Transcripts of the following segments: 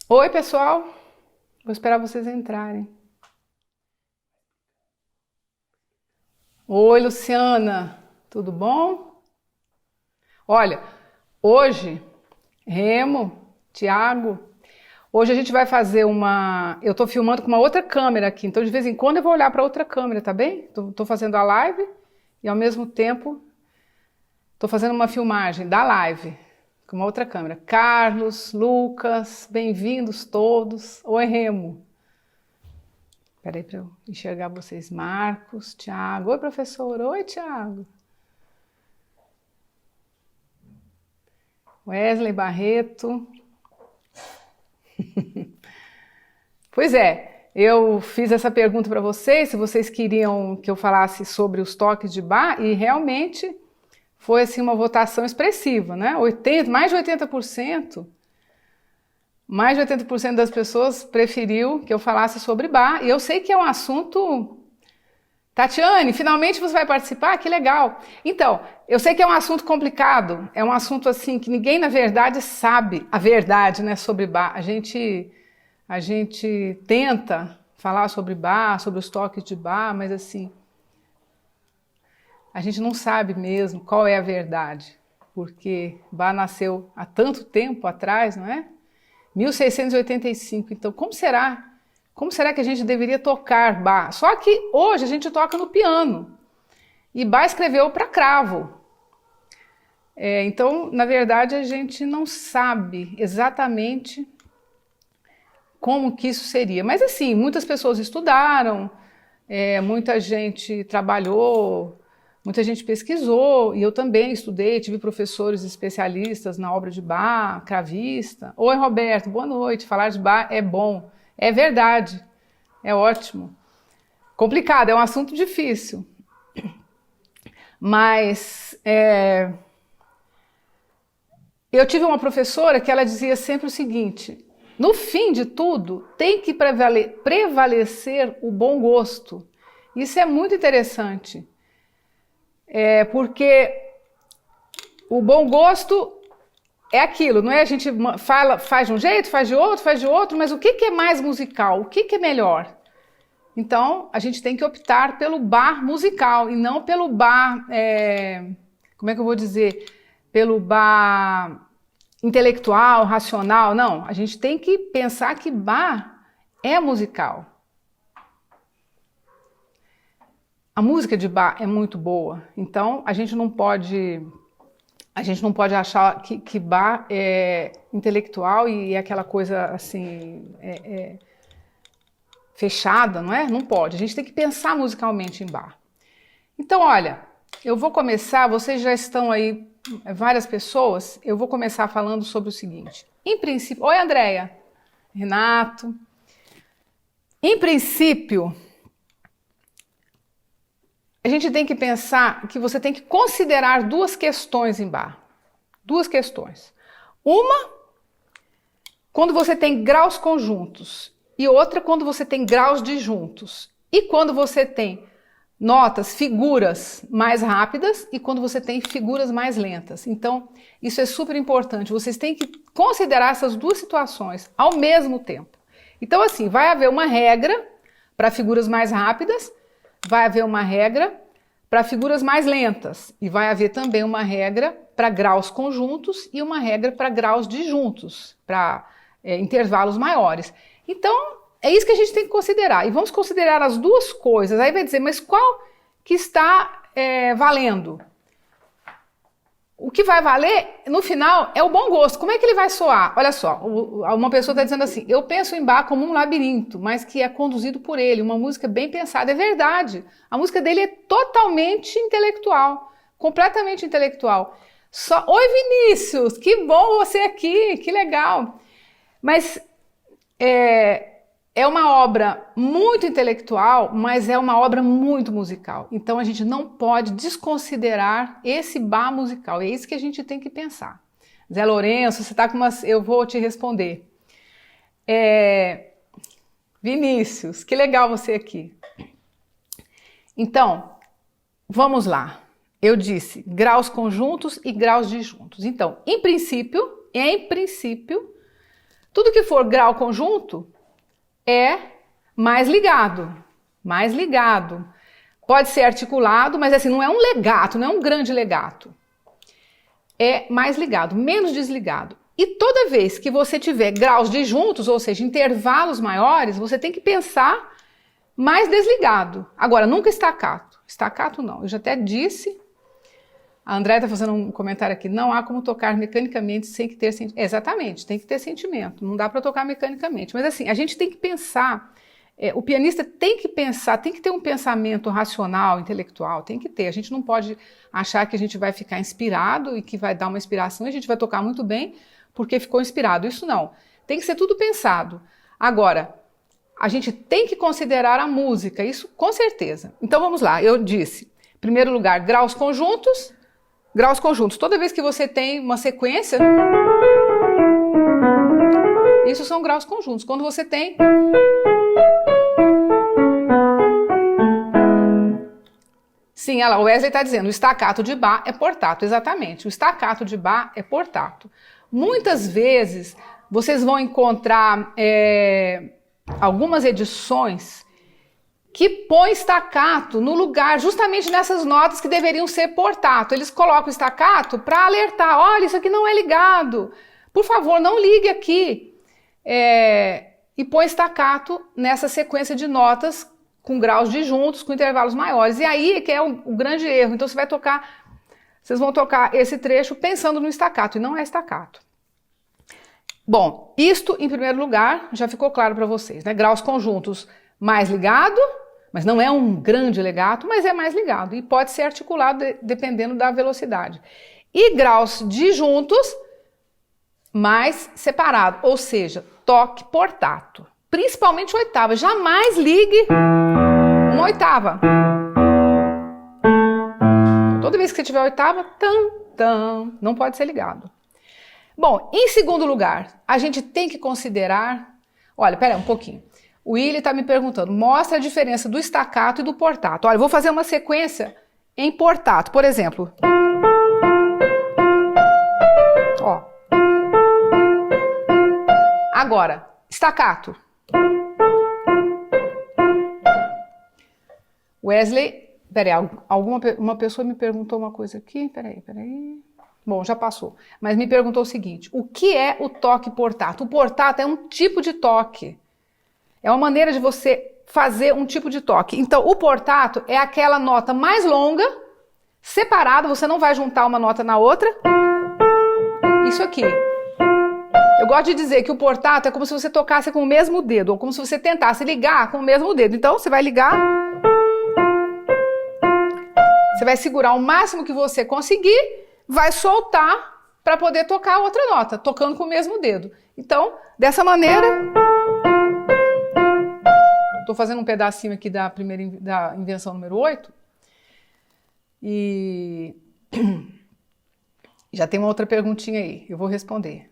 Oi, pessoal. Vou esperar vocês entrarem. Oi, Luciana. Tudo bom? Olha, hoje, Remo, Tiago, hoje a gente vai fazer uma... Eu tô filmando com uma outra câmera aqui, então de vez em quando eu vou olhar para outra câmera, tá bem? Tô fazendo a live e ao mesmo tempo tô fazendo uma filmagem da live com uma outra câmera. Carlos, Lucas, bem-vindos todos. Oi, Remo. Espera aí para eu enxergar vocês. Marcos, Tiago. Oi, professor. Oi, Tiago. Wesley Barreto. Pois é, eu fiz essa pergunta para vocês, se vocês queriam que eu falasse sobre os toques de Bach, e realmente foi assim, uma votação expressiva, né? Mais de 80%. Mais de 80% das pessoas preferiu que eu falasse sobre Bach, e eu sei que é um assunto... Tatiane, finalmente você vai participar? Que legal! Então, eu sei que é um assunto complicado, é um assunto assim que ninguém na verdade sabe a verdade, né, sobre Bach. A gente tenta falar sobre Bach, sobre os toques de Bach, mas assim, a gente não sabe mesmo qual é a verdade, porque Bach nasceu há tanto tempo atrás, não é? 1685, então como será? Como será que a gente deveria tocar Bach? Só que hoje a gente toca no piano, e Bach escreveu para cravo. Então, na verdade, a gente não sabe exatamente como que isso seria. Mas assim, muitas pessoas estudaram, muita gente trabalhou, muita gente pesquisou, e eu também estudei, tive professores especialistas na obra de Bach, cravista. Oi, Roberto, boa noite. Falar de Bach é bom. É verdade, é ótimo. Complicado, é um assunto difícil. Mas eu tive uma professora que ela dizia sempre o seguinte: no fim de tudo, tem que prevalecer o bom gosto. Isso é muito interessante. Porque o bom gosto é aquilo, não é? A gente faz de um jeito, faz de outro, mas o que é mais musical? O que é melhor? Então, a gente tem que optar pelo Bach musical e não pelo Bach, como é que eu vou dizer? Pelo Bach intelectual, racional. Não, a gente tem que pensar que Bach é musical. A música de Bach é muito boa, então a gente não pode achar que Bach é intelectual e é aquela coisa assim, fechada, não é? Não pode, a gente tem que pensar musicalmente em Bach. Então, olha, eu vou começar, vocês já estão aí, várias pessoas, eu vou começar falando sobre o seguinte. Em princípio, oi Andréia, Renato, em princípio, a gente tem que pensar que você tem que considerar duas questões em Bach. Duas questões. Uma, quando você tem graus conjuntos, e outra quando você tem graus disjuntos. E quando você tem notas, figuras mais rápidas e quando você tem figuras mais lentas. Então, isso é super importante. Vocês têm que considerar essas duas situações ao mesmo tempo. Então, assim, vai haver uma regra para figuras mais rápidas, vai haver uma regra para figuras mais lentas e vai haver também uma regra para graus conjuntos e uma regra para graus disjuntos, para intervalos maiores. Então, é isso que a gente tem que considerar. E vamos considerar as duas coisas. Aí vai dizer, mas qual que está valendo? O que vai valer, no final, é o bom gosto. Como é que ele vai soar? Olha só, uma pessoa está dizendo assim, eu penso em Bach como um labirinto, mas que é conduzido por ele, uma música bem pensada. É verdade, a música dele é totalmente intelectual, completamente intelectual. Oi, Vinícius, que bom você aqui, que legal. Mas é uma obra muito intelectual, mas é uma obra muito musical. Então a gente não pode desconsiderar esse Bach musical. É isso que a gente tem que pensar. Zé Lourenço, você está com umas... Eu vou te responder. Vinícius, que legal você aqui. Então, vamos lá. Eu disse graus conjuntos e graus disjuntos. Então, em princípio, Tudo que for grau conjunto é mais ligado, mais ligado. Pode ser articulado, mas assim, não é um legato, não é um grande legato. É mais ligado, menos desligado. E toda vez que você tiver graus disjuntos, ou seja, intervalos maiores, você tem que pensar mais desligado. Agora, nunca staccato. Staccato não. Eu já até disse, a Andréia está fazendo um comentário aqui, não há como tocar mecanicamente sem que ter sentimento. Exatamente, tem que ter sentimento. Não dá para tocar mecanicamente. Mas assim, a gente tem que pensar, o pianista tem que pensar, tem que ter um pensamento racional, intelectual, tem que ter. A gente não pode achar que a gente vai ficar inspirado e que vai dar uma inspiração e a gente vai tocar muito bem porque ficou inspirado. Isso não. Tem que ser tudo pensado. Agora, a gente tem que considerar a música, isso com certeza. Então vamos lá, eu disse, em primeiro lugar, graus conjuntos. Graus conjuntos, toda vez que você tem uma sequência, isso são graus conjuntos. Quando você tem... Sim, olha lá, o Wesley está dizendo, o staccato de Bach é portato, exatamente. O staccato de Bach é portato. Muitas vezes vocês vão encontrar algumas edições que põe staccato no lugar, justamente nessas notas que deveriam ser portato. Eles colocam o staccato para alertar, olha, isso aqui não é ligado. Por favor, não ligue aqui. E põe staccato nessa sequência de notas com graus disjuntos, com intervalos maiores. E aí é que é o grande erro. Então vocês vão tocar esse trecho pensando no staccato, e não é staccato. Bom, isto em primeiro lugar já ficou claro para vocês, né? Graus conjuntos mais ligado, mas não é um grande legato, mas é mais ligado e pode ser articulado dependendo da velocidade. E graus disjuntos mais separado, ou seja, toque portato, principalmente oitava. Jamais ligue uma oitava. Toda vez que você tiver oitava, não pode ser ligado. Bom, em segundo lugar, a gente tem que considerar... Olha, pera aí um pouquinho. O Willi está me perguntando, mostra a diferença do staccato e do portato. Olha, eu vou fazer uma sequência em portato, por exemplo. Ó. Agora, staccato. Wesley, peraí, uma pessoa me perguntou uma coisa aqui, peraí. Bom, já passou. Mas me perguntou o seguinte, o que é o toque portato? O portato é um tipo de toque. É uma maneira de você fazer um tipo de toque. Então, o portato é aquela nota mais longa, separada, você não vai juntar uma nota na outra. Isso aqui. Eu gosto de dizer que o portato é como se você tocasse com o mesmo dedo, ou como se você tentasse ligar com o mesmo dedo. Então, você vai ligar, você vai segurar o máximo que você conseguir, vai soltar para poder tocar a outra nota, tocando com o mesmo dedo. Então, dessa maneira... Estou fazendo um pedacinho aqui da invenção número 8. E já tem uma outra perguntinha aí, eu vou responder.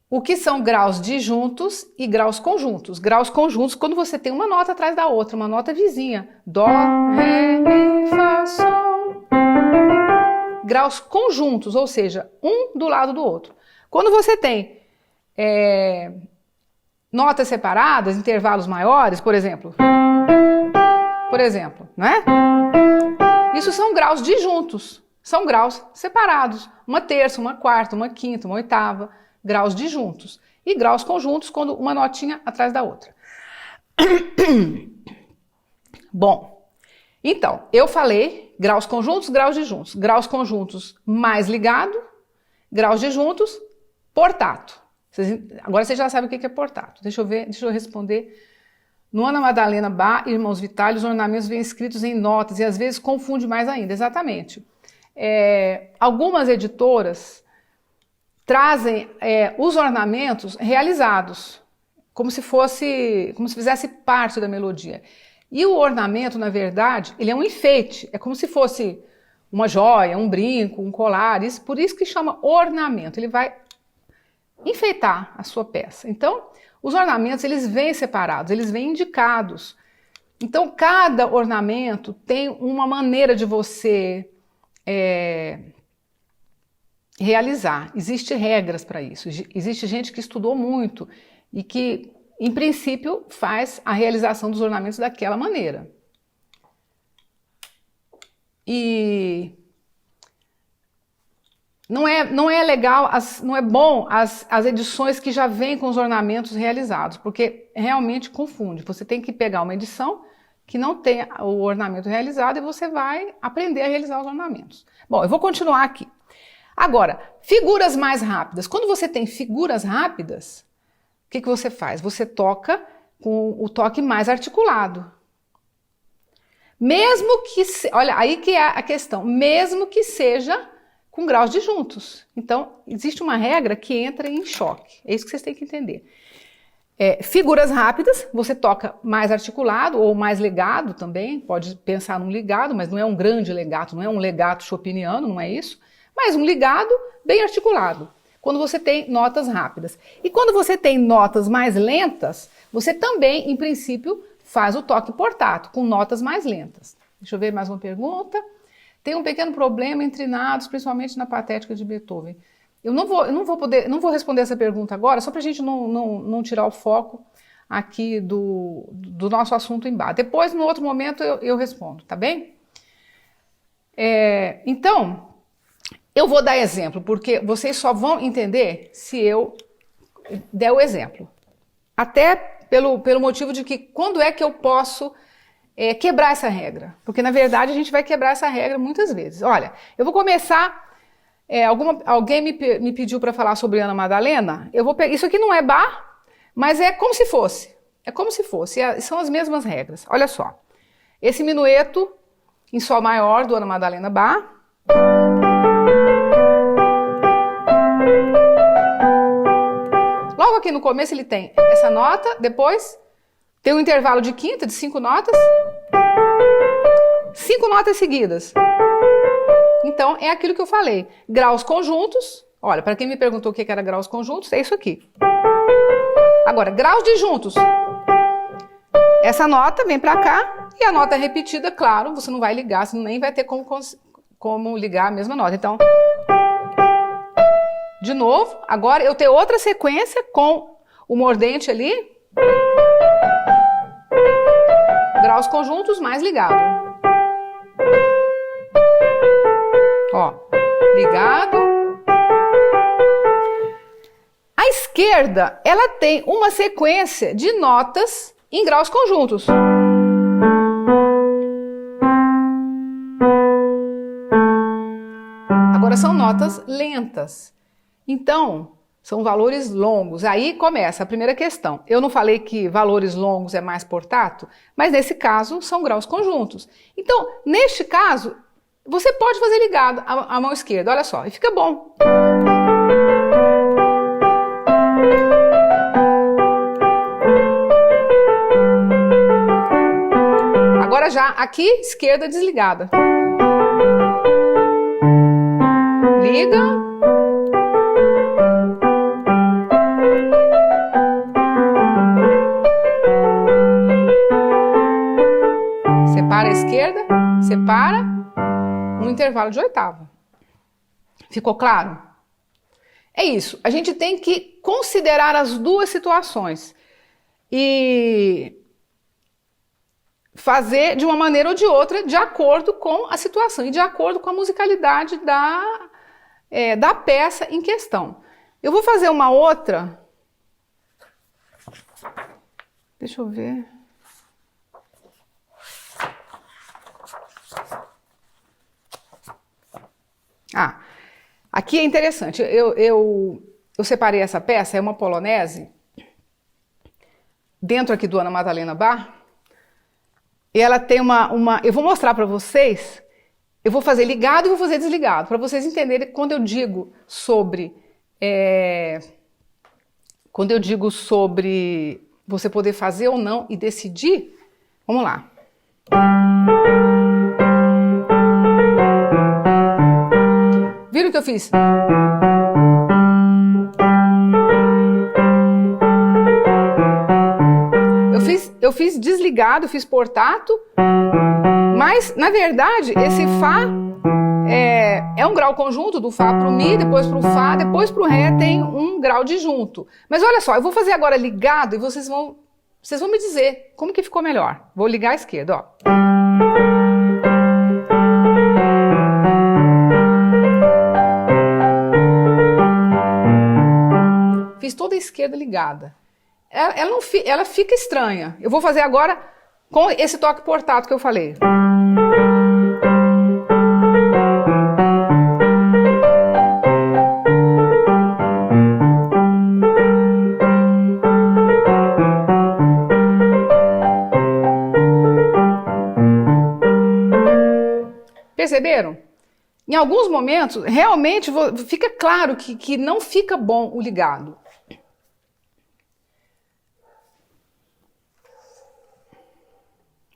O que são graus disjuntos e graus conjuntos? Graus conjuntos quando você tem uma nota atrás da outra, uma nota vizinha. Dó, ré, mi, fá, sol. Graus conjuntos, ou seja, um do lado do outro. Quando você tem... notas separadas, intervalos maiores, por exemplo, né? Isso são graus disjuntos, são graus separados. Uma terça, uma quarta, uma quinta, uma oitava, graus disjuntos. E graus conjuntos, quando uma notinha atrás da outra. Bom, então, eu falei graus conjuntos, graus disjuntos. Graus conjuntos mais ligado, graus disjuntos, portato. Agora vocês já sabem o que é portato. Deixa eu responder. No Ana Madalena Bach, Irmãos Vitale, os ornamentos vêm escritos em notas e às vezes confunde mais ainda. Exatamente. Algumas editoras trazem os ornamentos realizados, como se fizesse parte da melodia. E o ornamento, na verdade, ele é um enfeite. É como se fosse uma joia, um brinco, um colar. Por isso que chama ornamento. Ele vai enfeitar a sua peça. Então, os ornamentos, eles vêm separados, eles vêm indicados. Então, cada ornamento tem uma maneira de você realizar. Existem regras para isso. Existe gente que estudou muito e que, em princípio, faz a realização dos ornamentos daquela maneira. E não é legal, não é bom as edições que já vêm com os ornamentos realizados, porque realmente confunde. Você tem que pegar uma edição que não tem o ornamento realizado e você vai aprender a realizar os ornamentos. Bom, eu vou continuar aqui. Agora, figuras mais rápidas. Quando você tem figuras rápidas, o que você faz? Você toca com o toque mais articulado. Mesmo que, olha, aí que é a questão, mesmo que seja com graus disjuntos. Então, existe uma regra que entra em choque. É isso que vocês têm que entender. Figuras rápidas, você toca mais articulado ou mais legado também, pode pensar num ligado, mas não é um grande legato, não é um legato chopiniano, não é isso, mas um ligado bem articulado, quando você tem notas rápidas. E quando você tem notas mais lentas, você também, em princípio, faz o toque portato, com notas mais lentas. Deixa eu ver mais uma pergunta. Tem um pequeno problema em trinados, principalmente na patética de Beethoven. Eu não vou responder essa pergunta agora, só para a gente não tirar o foco aqui do nosso assunto em Bach. Depois, no outro momento, eu respondo, tá bem? Então, eu vou dar exemplo, porque vocês só vão entender se eu der o exemplo. Até pelo motivo de que quando é que eu posso quebrar essa regra? Porque, na verdade, a gente vai quebrar essa regra muitas vezes. Olha, eu vou começar... alguém me pediu para falar sobre Ana Madalena. Eu vou pegar. Isso aqui não é Bach, mas é como se fosse. É como se fosse. São as mesmas regras. Olha só. Esse minueto em Sol maior do Ana Madalena Bach. Logo aqui no começo ele tem essa nota, depois tem um intervalo de quinta, de 5 notas. 5 notas seguidas. Então, é aquilo que eu falei. Graus conjuntos. Olha, para quem me perguntou o que era graus conjuntos, é isso aqui. Agora, graus disjuntos. Essa nota vem para cá e a nota repetida, claro, você não vai ligar, você nem vai ter como ligar a mesma nota. Então, de novo, agora eu tenho outra sequência com o mordente ali. Graus conjuntos mais ligado. Ó, ligado. A esquerda, ela tem uma sequência de notas em graus conjuntos. Agora são notas lentas. Então, são valores longos. Aí começa a primeira questão. Eu não falei que valores longos é mais portato, mas nesse caso são graus conjuntos. Então, neste caso, você pode fazer ligado à mão esquerda, olha só, e fica bom. Agora já aqui, esquerda desligada. Liga. Separa a esquerda, separa, um intervalo de oitava. Ficou claro? É isso, a gente tem que considerar as duas situações e fazer de uma maneira ou de outra de acordo com a situação e de acordo com a musicalidade da peça em questão. Eu vou fazer uma outra. Deixa eu ver. Aqui é interessante, eu separei essa peça, é uma polonese, dentro aqui do Ana Madalena Bach, e ela tem eu vou mostrar para vocês, eu vou fazer ligado e vou fazer desligado, para vocês entenderem quando eu digo sobre você poder fazer ou não e decidir. Vamos lá. Viram o que eu fiz? Eu fiz desligado, fiz portato, mas, na verdade, esse Fá é um grau conjunto do Fá para o Mi, depois para o Fá, depois para o Ré tem um grau de junto. Mas olha só, eu vou fazer agora ligado e vocês vão me dizer como que ficou melhor. Vou ligar à esquerda, ó. Fiz toda a esquerda ligada. Ela fica estranha. Eu vou fazer agora com esse toque portato que eu falei. Perceberam? Em alguns momentos, realmente fica claro que não fica bom o ligado.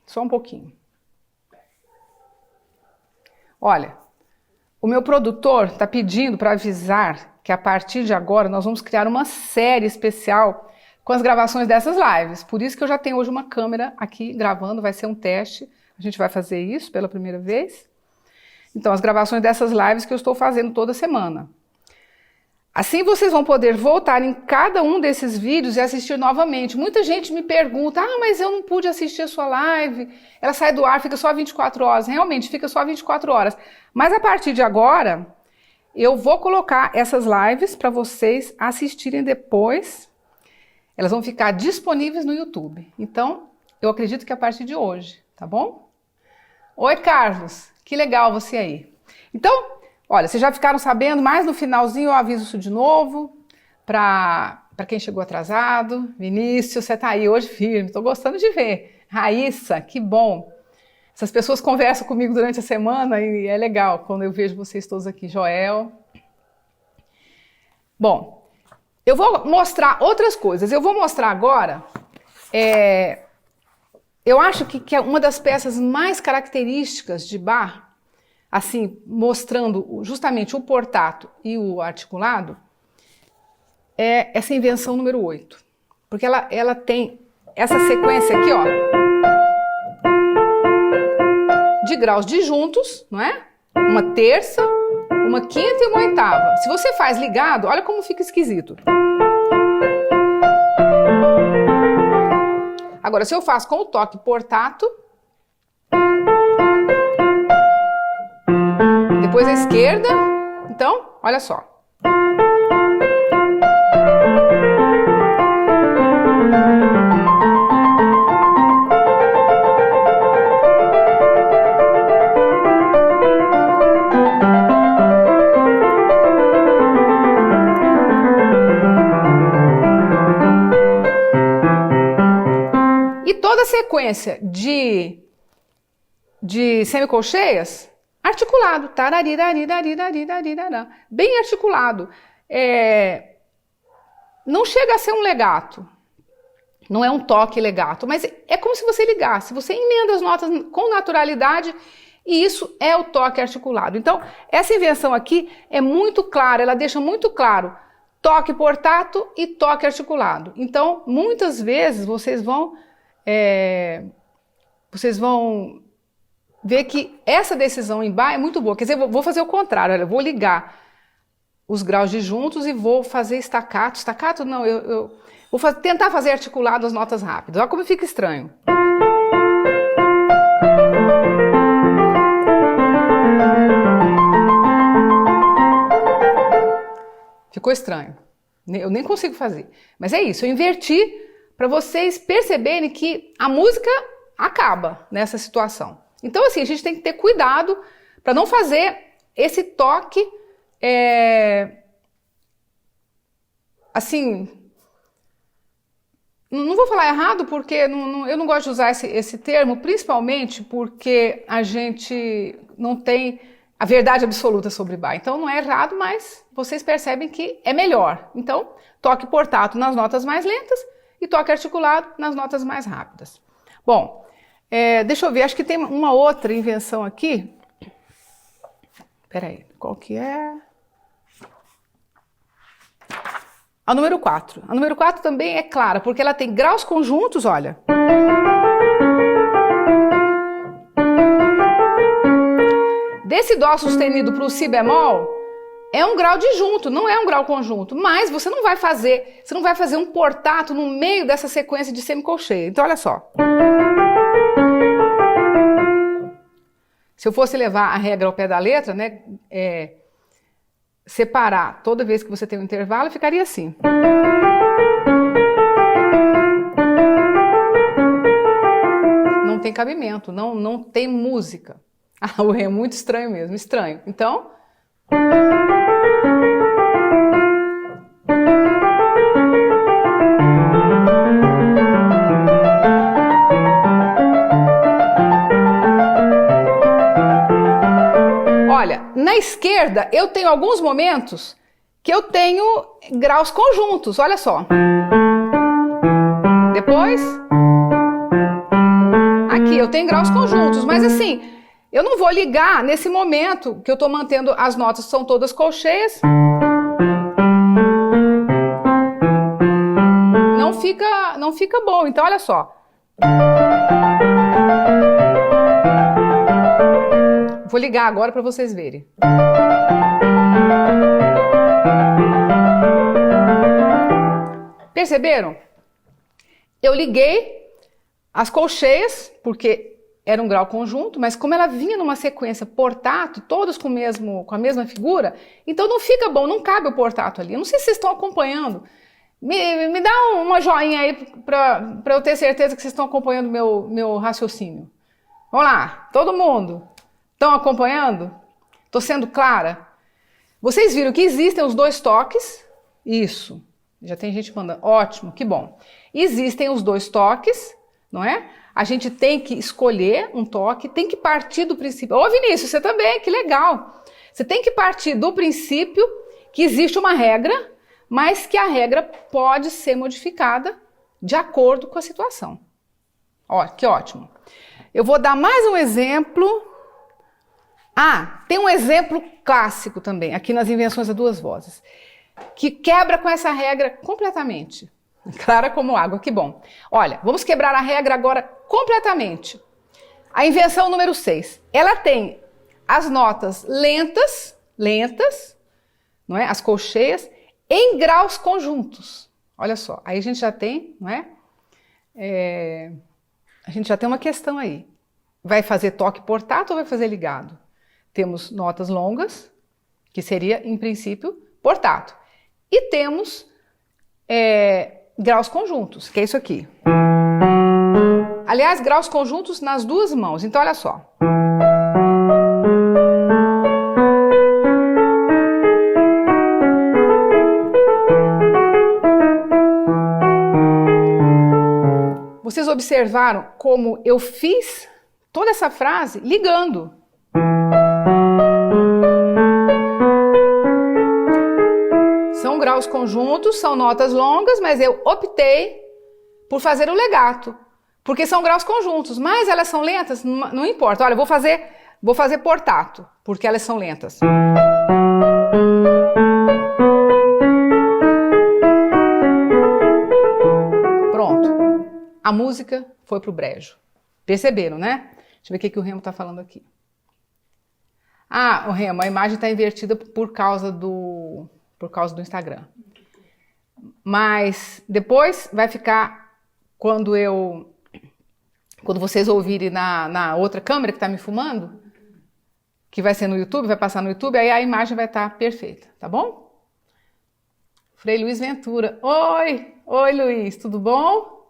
Só um pouquinho. Olha, o meu produtor está pedindo para avisar que a partir de agora nós vamos criar uma série especial com as gravações dessas lives. Por isso que eu já tenho hoje uma câmera aqui gravando, vai ser um teste. A gente vai fazer isso pela primeira vez. Então, as gravações dessas lives que eu estou fazendo toda semana. Assim vocês vão poder voltar em cada um desses vídeos e assistir novamente. Muita gente me pergunta, mas eu não pude assistir a sua live, ela sai do ar, fica só 24 horas. Realmente, fica só 24 horas. Mas a partir de agora, eu vou colocar essas lives para vocês assistirem depois. Elas vão ficar disponíveis no YouTube. Então, eu acredito que a partir de hoje, tá bom? Oi, Carlos, que legal você aí. Então, olha, vocês já ficaram sabendo, mas no finalzinho eu aviso isso de novo, para quem chegou atrasado. Vinícius, você tá aí hoje firme, tô gostando de ver. Raíssa, que bom. Essas pessoas conversam comigo durante a semana e é legal quando eu vejo vocês todos aqui. Joel. Bom, eu vou mostrar outras coisas. Eu vou mostrar agora, eu acho que é uma das peças mais características de Bach, assim, mostrando justamente o portato e o articulado, é essa invenção número 8. Porque ela tem essa sequência aqui, ó, de graus disjuntos, não é? Uma terça, uma quinta e uma oitava. Se você faz ligado, olha como fica esquisito. Agora, se eu faço com o toque portato, depois a esquerda, então, olha só. E toda a sequência de semicolcheias articulado, bem articulado. Não chega a ser um legato, não é um toque legato, mas é como se você ligasse, você emenda as notas com naturalidade e isso é o toque articulado. Então, essa invenção aqui é muito clara, ela deixa muito claro toque portato e toque articulado. Então, muitas vezes vocês vão ver que essa decisão em Bach é muito boa. Quer dizer, eu vou fazer o contrário, olha, eu vou ligar os graus disjuntos e vou fazer staccato. Staccato não, eu vou tentar fazer articulado as notas rápidas. Olha como fica estranho. Ficou estranho. Eu nem consigo fazer. Mas é isso, eu inverti para vocês perceberem que a música acaba nessa situação. Então, assim, a gente tem que ter cuidado para não fazer esse toque, assim, não vou falar errado porque eu não gosto de usar esse termo, principalmente porque a gente não tem a verdade absoluta sobre Bach. Então, não é errado, mas vocês percebem que é melhor. Então, toque portato nas notas mais lentas e toque articulado nas notas mais rápidas. Bom, deixa eu ver, acho que tem uma outra invenção aqui. Espera aí, qual que é? A número 4. A número 4 também é clara, porque ela tem graus conjuntos, olha. Desse Dó sustenido para o Si bemol, é um grau disjunto, não é um grau conjunto, mas você não vai fazer um portato no meio dessa sequência de semicolcheia. Então olha só. Se eu fosse levar a regra ao pé da letra, né, separar toda vez que você tem um intervalo, ficaria assim. Não tem cabimento, não tem música. Ah, o Ré é muito estranho mesmo, estranho. Então... Olha, na esquerda eu tenho alguns momentos que eu tenho graus conjuntos, olha só. Depois, aqui eu tenho graus conjuntos, mas assim, eu não vou ligar nesse momento que eu estou mantendo as notas, são todas colcheias. Não fica bom, então olha só. Vou ligar agora para vocês verem. Perceberam? Eu liguei as colcheias, porque era um grau conjunto, mas como ela vinha numa sequência portato, todos com a mesma figura, então não fica bom, não cabe o portato ali. Eu não sei se vocês estão acompanhando. Me dá uma joinha aí para eu ter certeza que vocês estão acompanhando meu raciocínio. Vamos lá, todo mundo. Estão acompanhando? Estou sendo clara? Vocês viram que existem os dois toques? Isso. Já tem gente mandando. Ótimo, que bom. Existem os dois toques, não é? A gente tem que escolher um toque, tem que partir do princípio. Ô Vinícius, você também, que legal. Você tem que partir do princípio que existe uma regra, mas que a regra pode ser modificada de acordo com a situação. Ó, que ótimo. Eu vou dar mais um exemplo. Ah, tem um exemplo clássico também, aqui nas Invenções a Duas Vozes, que quebra com essa regra completamente. Clara como água, que bom. Olha, vamos quebrar a regra agora completamente. A invenção número 6. Ela tem as notas lentas, não é? As colcheias, em graus conjuntos. Olha só, aí a gente já tem, não é? A gente já tem uma questão aí. Vai fazer toque portato ou vai fazer ligado? Temos notas longas, que seria, em princípio, portato. E temos graus conjuntos, que é isso aqui. Aliás, graus conjuntos nas duas mãos. Então, olha só. Vocês observaram como eu fiz toda essa frase ligando. São graus conjuntos, são notas longas, mas eu optei por fazer o legato, porque são graus conjuntos, mas elas são lentas, não importa. Olha, vou fazer portato, porque elas são lentas. Pronto. A música foi pro brejo. Perceberam, né? Deixa eu ver o que o Remo está falando aqui. Ah, o Remo, a imagem está invertida por causa do Instagram. Mas depois vai ficar, quando vocês ouvirem na outra câmera que está me filmando, que vai ser no YouTube, vai passar no YouTube, aí a imagem vai estar perfeita, tá bom? Frei Luiz Ventura. Oi Luiz, tudo bom?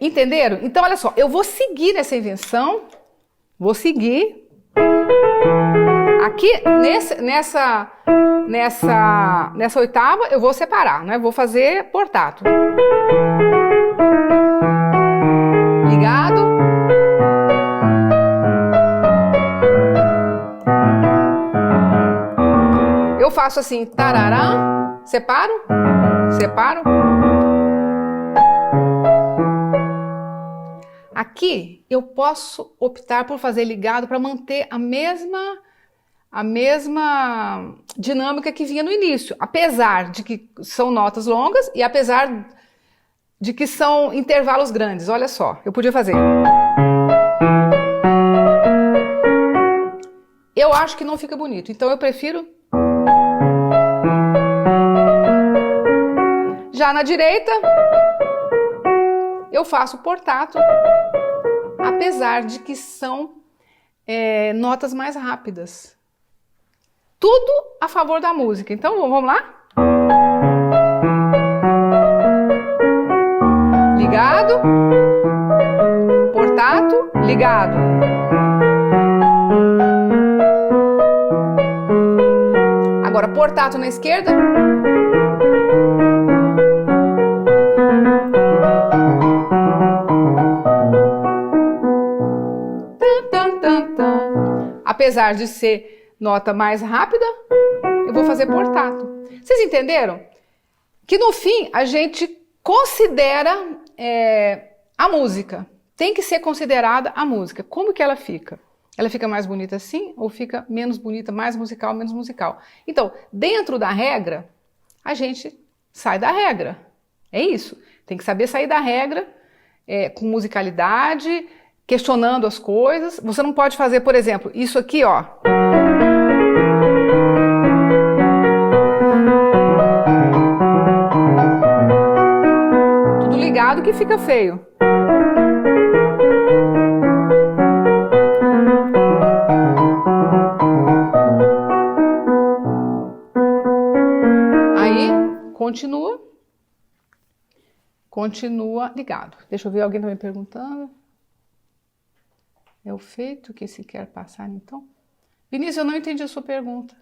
Entenderam? Então, olha só, eu vou seguir nessa invenção, vou seguir. Aqui, nessa oitava, eu vou separar, né? Vou fazer portato. Ligado. Eu faço assim, tarará, separo. Aqui eu posso optar por fazer ligado para manter a mesma dinâmica que vinha no início, apesar de que são notas longas e apesar de que são intervalos grandes. Olha só, eu podia fazer. acho que não fica bonito. Então eu prefiro... Já na direita, eu faço portato, apesar de que são notas mais rápidas. Tudo a favor da música. Então vamos lá? Ligado, portato, ligado. Agora portato na esquerda. Apesar de ser nota mais rápida, eu vou fazer portato. Vocês entenderam? Que no fim a gente considera a música. Tem que ser considerada a música. Como que ela fica? Ela fica mais bonita assim ou fica menos bonita, mais musical, menos musical? Então, dentro da regra, a gente sai da regra. É isso. Tem que saber sair da regra com musicalidade, questionando as coisas. Você não pode fazer, por exemplo, isso aqui, ó. Tudo ligado que fica feio. Aí, continua ligado. Deixa eu ver, alguém tá me perguntando. É o feito que se quer passar, então? Vinícius, eu não entendi a sua pergunta.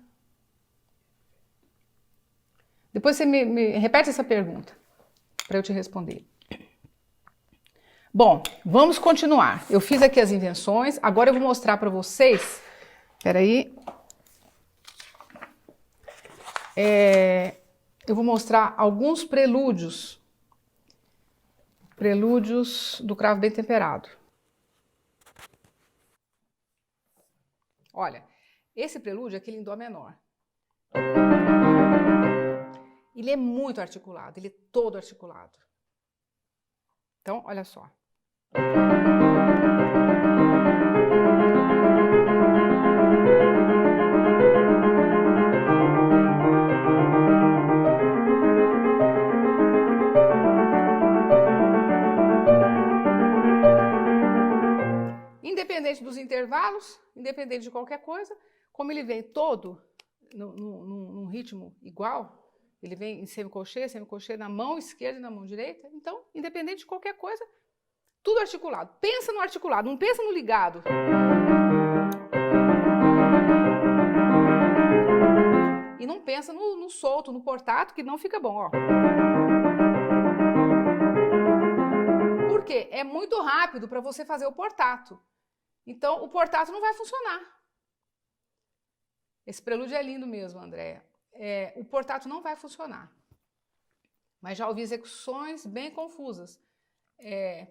Depois você me repete essa pergunta, para eu te responder. Bom, vamos continuar. Eu fiz aqui as invenções, agora eu vou mostrar para vocês... Espera aí. Eu vou mostrar alguns prelúdios. Prelúdios do cravo bem temperado. Olha, esse prelúdio é aquele em dó menor. Ele é muito articulado, ele é todo articulado. Então, olha só. Independente dos intervalos, independente de qualquer coisa, como ele vem todo num ritmo igual, ele vem em semicolcheia na mão esquerda e na mão direita, então, independente de qualquer coisa, tudo articulado. Pensa no articulado, não pensa no ligado. E não pensa no solto, no portato, que não fica bom, ó. Por quê? É muito rápido para você fazer o portato. Então, o portato não vai funcionar. Esse prelúdio é lindo mesmo, Andréia. O portato não vai funcionar. Mas já ouvi execuções bem confusas. É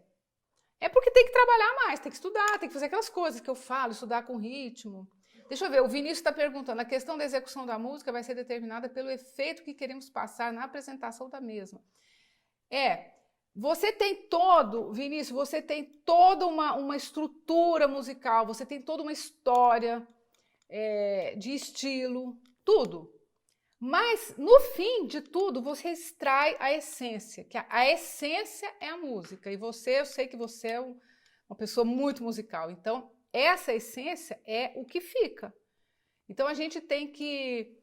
porque tem que trabalhar mais, tem que estudar, tem que fazer aquelas coisas que eu falo, estudar com ritmo. Deixa eu ver, o Vinícius está perguntando, a questão da execução da música vai ser determinada pelo efeito que queremos passar na apresentação da mesma. Você tem Vinícius, você tem toda uma estrutura musical, você tem toda uma história de estilo, tudo. Mas, no fim de tudo, você extrai a essência, que a essência é a música. E eu sei que você é uma pessoa muito musical, então essa essência é o que fica. Então a gente tem que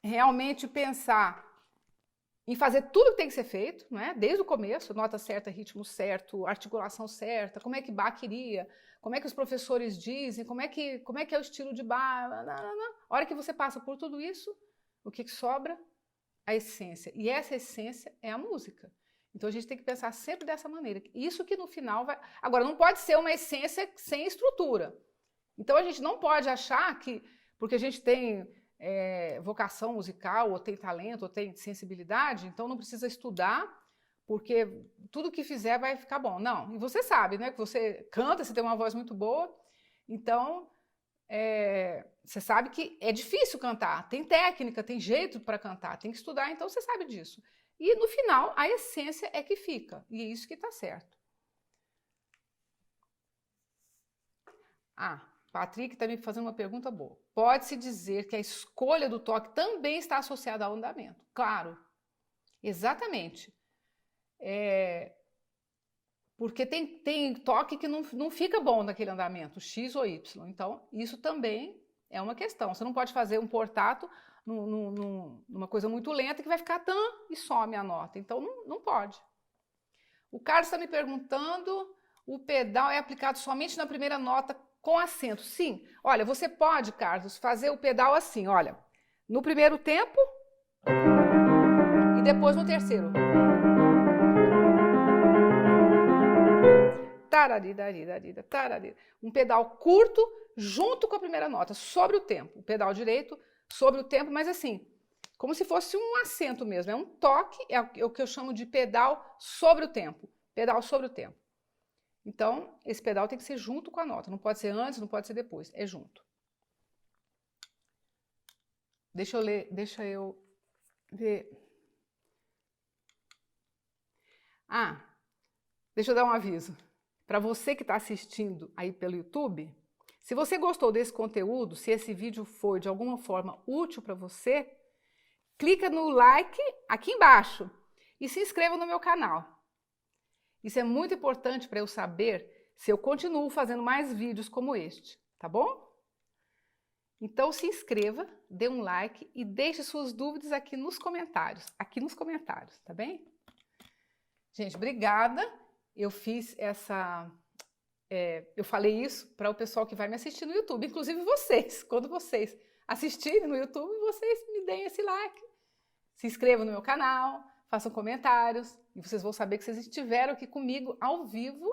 realmente pensar em fazer tudo que tem que ser feito, né? Desde o começo, nota certa, ritmo certo, articulação certa, como é que Bach queria, como é que os professores dizem, como é que é o estilo de Bach. A hora que você passa por tudo isso, o que sobra? A essência. E essa essência é a música. Então a gente tem que pensar sempre dessa maneira. Isso que no final vai... Agora, não pode ser uma essência sem estrutura. Então a gente não pode achar que, porque a gente tem vocação musical, ou tem talento, ou tem sensibilidade, então não precisa estudar, porque tudo que fizer vai ficar bom. Não, e você sabe, né, que você canta, você tem uma voz muito boa, então você sabe que é difícil cantar, tem técnica, tem jeito para cantar, tem que estudar, então você sabe disso. E no final, a essência é que fica, e é isso que está certo. Ah, Patrick está me fazendo uma pergunta boa. Pode-se dizer que a escolha do toque também está associada ao andamento? Claro, exatamente. Porque tem toque que não fica bom naquele andamento, X ou Y. Então, isso também é uma questão. Você não pode fazer um portato numa coisa muito lenta que vai ficar e some a nota. Então, não pode. O Carlos está me perguntando, o pedal é aplicado somente na primeira nota com acento? Sim. Olha, você pode, Carlos, fazer o pedal assim, olha, no primeiro tempo e depois no terceiro. Tararidaridarida, tararida. Um pedal curto junto com a primeira nota, sobre o tempo. O pedal direito sobre o tempo, mas assim, como se fosse um acento mesmo. É um toque, é o que eu chamo de pedal sobre o tempo. Pedal sobre o tempo. Então, esse pedal tem que ser junto com a nota. Não pode ser antes, não pode ser depois. É junto. Deixa eu ver. Ah, deixa eu dar um aviso. Para você que está assistindo aí pelo YouTube, se você gostou desse conteúdo, se esse vídeo foi de alguma forma útil para você, clica no like aqui embaixo e se inscreva no meu canal. Isso é muito importante para eu saber se eu continuo fazendo mais vídeos como este, tá bom? Então se inscreva, dê um like e deixe suas dúvidas aqui nos comentários, tá bem? Gente, obrigada. Eu fiz eu falei isso para o pessoal que vai me assistir no YouTube, inclusive vocês. Quando vocês assistirem no YouTube, vocês me deem esse like. Se inscrevam no meu canal, façam comentários e vocês vão saber que vocês estiveram aqui comigo ao vivo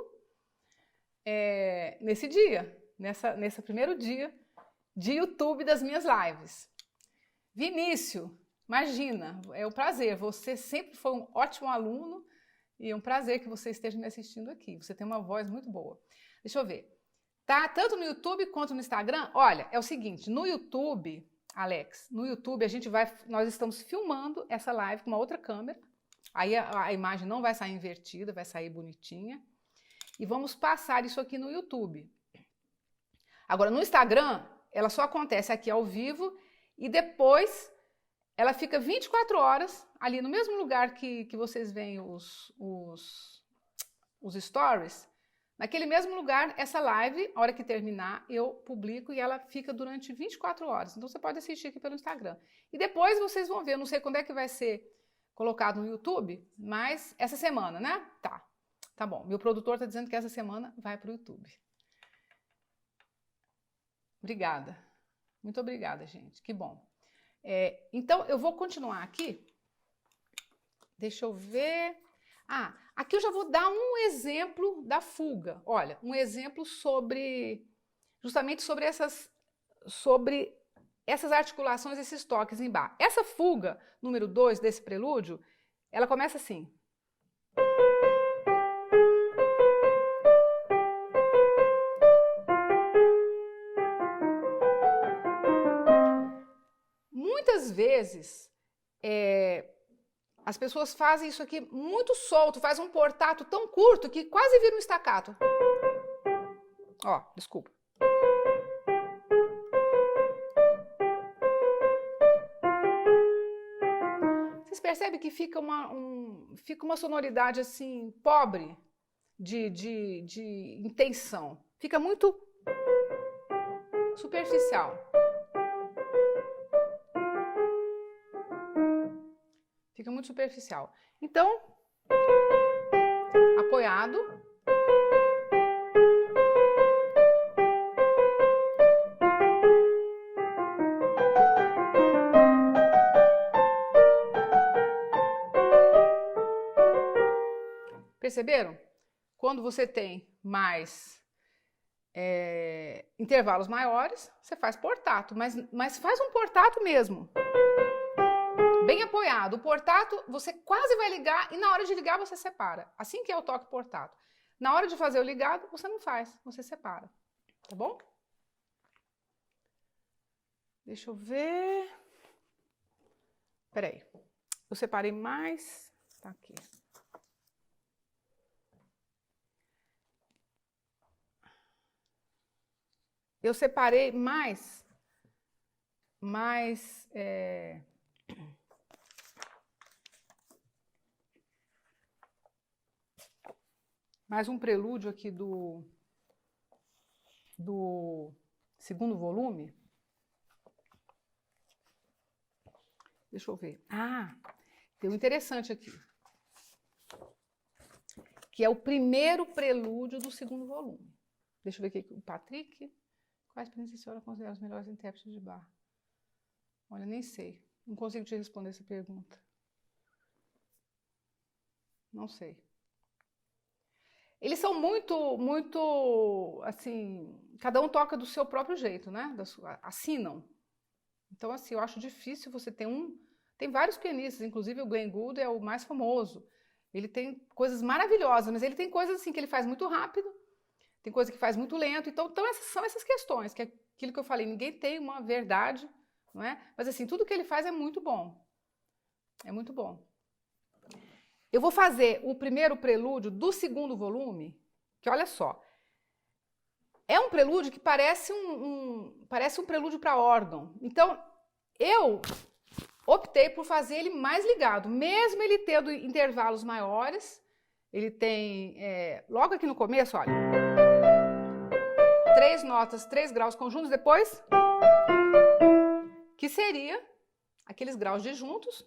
nesse dia, nesse primeiro dia de YouTube das minhas lives. Vinícius, imagina, é um prazer. Você sempre foi um ótimo aluno. E é um prazer que você esteja me assistindo aqui. Você tem uma voz muito boa. Deixa eu ver. Tá tanto no YouTube quanto no Instagram? Olha, é o seguinte, no YouTube, Alex, no YouTube nós estamos filmando essa live com uma outra câmera. Aí a imagem não vai sair invertida, vai sair bonitinha. E vamos passar isso aqui no YouTube. Agora, no Instagram, ela só acontece aqui ao vivo e depois ela fica 24 horas ali no mesmo lugar que vocês veem os stories. Naquele mesmo lugar, essa live, a hora que terminar, eu publico e ela fica durante 24 horas. Então você pode assistir aqui pelo Instagram. E depois vocês vão ver, eu não sei quando é que vai ser colocado no YouTube, mas essa semana, né? Tá bom. Meu produtor está dizendo que essa semana vai para o YouTube. Obrigada. Muito obrigada, gente. Que bom. Então, eu vou continuar aqui. Deixa eu ver. Aqui eu já vou dar um exemplo da fuga. Olha, um exemplo justamente sobre essas articulações, esses toques em Bach. Essa fuga, número 2 desse prelúdio, ela começa assim. Muitas vezes, as pessoas fazem isso aqui muito solto, faz um portato tão curto que quase vira um staccato. Ó, desculpa. Vocês percebem que fica uma sonoridade assim, pobre de intenção. Fica muito superficial. Fica muito superficial. Então, apoiado. Perceberam? Quando você tem mais intervalos maiores, você faz portato, mas faz um portato mesmo. Bem apoiado. O portato, você quase vai ligar e na hora de ligar você separa. Assim que é o toque portato. Na hora de fazer o ligado, você não faz, você separa. Tá bom? Deixa eu ver. Peraí. Eu separei mais. Tá aqui. eu separei mais um prelúdio aqui do segundo volume. Deixa eu ver. Ah, tem um interessante aqui, que é o primeiro prelúdio do segundo volume. Deixa eu ver aqui. O Patrick. Quais príncipes a senhora considera os melhores intérpretes de Bach? Olha, nem sei. Não consigo te responder essa pergunta. Não sei. Eles são muito, assim, cada um toca do seu próprio jeito, né? Assinam. Então, assim, eu acho difícil você ter Tem vários pianistas, inclusive o Glenn Gould é o mais famoso. Ele tem coisas maravilhosas, mas ele tem coisas assim que ele faz muito rápido, tem coisa que faz muito lento. Então são essas questões, que é aquilo que eu falei, ninguém tem uma verdade, não é? Mas assim, tudo que ele faz é muito bom. É muito bom. Eu vou fazer o primeiro prelúdio do segundo volume, que olha só, é um prelúdio que parece um prelúdio para órgão. Então, eu optei por fazer ele mais ligado, mesmo ele tendo intervalos maiores. Ele tem, logo aqui no começo, olha, 3 notas, 3 graus conjuntos, depois, que seria aqueles graus disjuntos.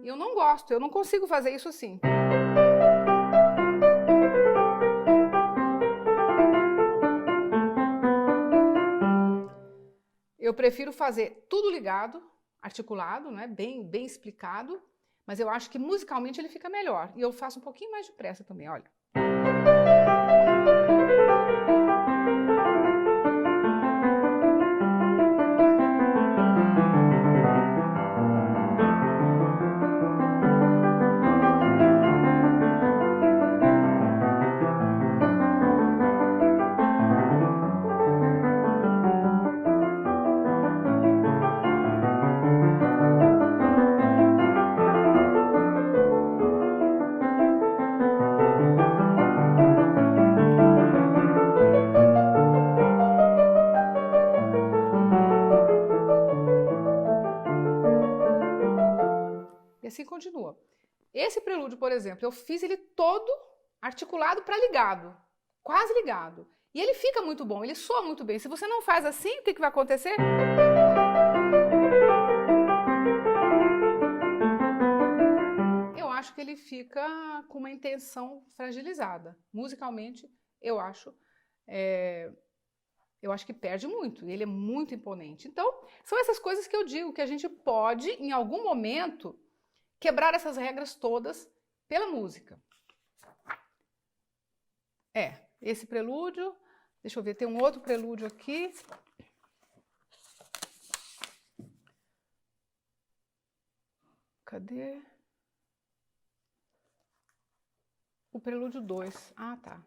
Eu não gosto, eu não consigo fazer isso assim. Eu prefiro fazer tudo ligado, articulado, né? bem explicado, mas eu acho que musicalmente ele fica melhor. E eu faço um pouquinho mais depressa também, olha. E assim continua. Esse prelúdio, por exemplo, eu fiz ele todo articulado para ligado, quase ligado. E ele fica muito bom, ele soa muito bem. Se você não faz assim, o que vai acontecer? Eu acho que ele fica com uma intenção fragilizada. Musicalmente, eu acho que perde muito, ele é muito imponente. Então, são essas coisas que eu digo, que a gente pode, em algum momento, quebrar essas regras todas pela música. Esse prelúdio, deixa eu ver, tem um outro prelúdio aqui. Cadê? O prelúdio 2. Ah, tá.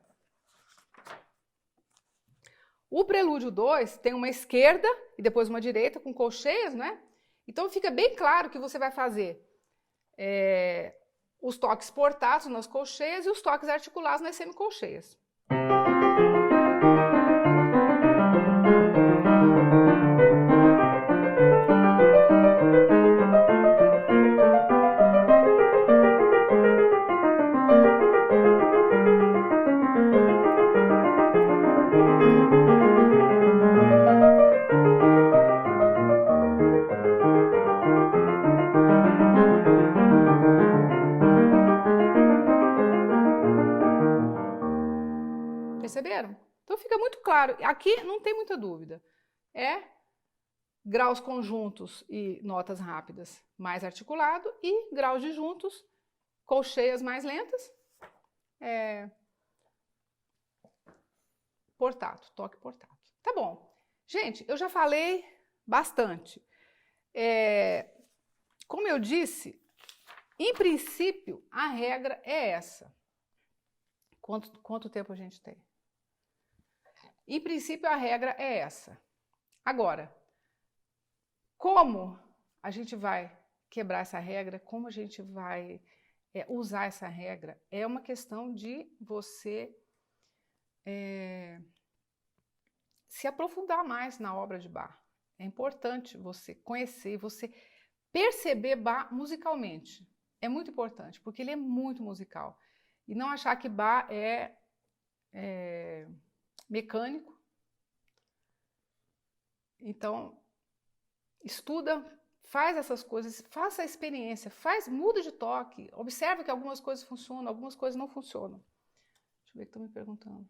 O prelúdio 2 tem uma esquerda e depois uma direita com colcheias, né? Então fica bem claro que você vai fazer os toques portados nas colcheias e os toques articulados nas semicolcheias. Perceberam? Então fica muito claro. Aqui não tem muita dúvida. Graus conjuntos e notas rápidas mais articulado e graus disjuntos, colcheias mais lentas, portato, toque portato. Tá bom. Gente, eu já falei bastante. Como eu disse, em princípio, a regra é essa. Quanto tempo a gente tem? Em princípio, a regra é essa. Agora, como a gente vai quebrar essa regra? Como a gente vai usar essa regra, é uma questão de você se aprofundar mais na obra de Bach. É importante você conhecer, você perceber Bach musicalmente. É muito importante, porque ele é muito musical. E não achar que Bach é mecânico. Então, estuda, faz essas coisas, faça a experiência, muda de toque, observa que algumas coisas funcionam, algumas coisas não funcionam. Deixa eu ver o que estão me perguntando.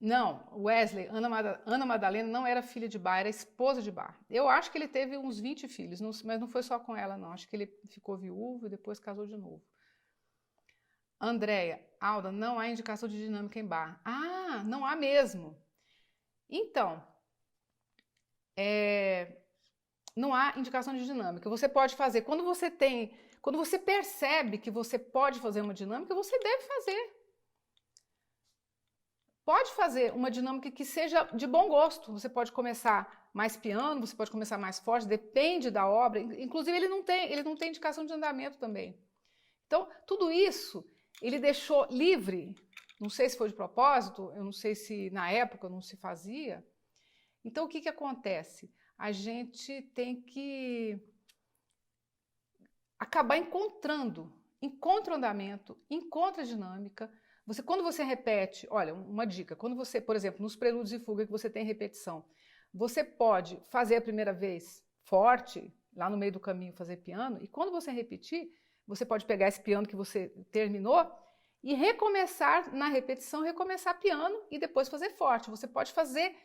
Não, Wesley, Ana Madalena não era filha de Bach, era esposa de Bach. Eu acho que ele teve uns 20 filhos, mas não foi só com ela, não. Acho que ele ficou viúvo e depois casou de novo. Andréia, Alda, não há indicação de dinâmica em Bach. Ah, não há mesmo. Então, não há indicação de dinâmica. Você pode fazer, quando você percebe que você pode fazer uma dinâmica, você deve fazer. Pode fazer uma dinâmica que seja de bom gosto. Você pode começar mais piano, você pode começar mais forte, depende da obra. Inclusive, ele não tem indicação de andamento também. Então, tudo isso ele deixou livre. Não sei se foi de propósito, eu não sei se na época não se fazia. Então, o que acontece? A gente tem que acabar encontra o andamento, encontra a dinâmica. Quando você repete, olha, uma dica, quando você, por exemplo, nos prelúdios e fuga que você tem repetição, você pode fazer a primeira vez forte, lá no meio do caminho fazer piano, e quando você repetir, você pode pegar esse piano que você terminou e recomeçar na repetição, recomeçar piano e depois fazer forte. Você pode fazer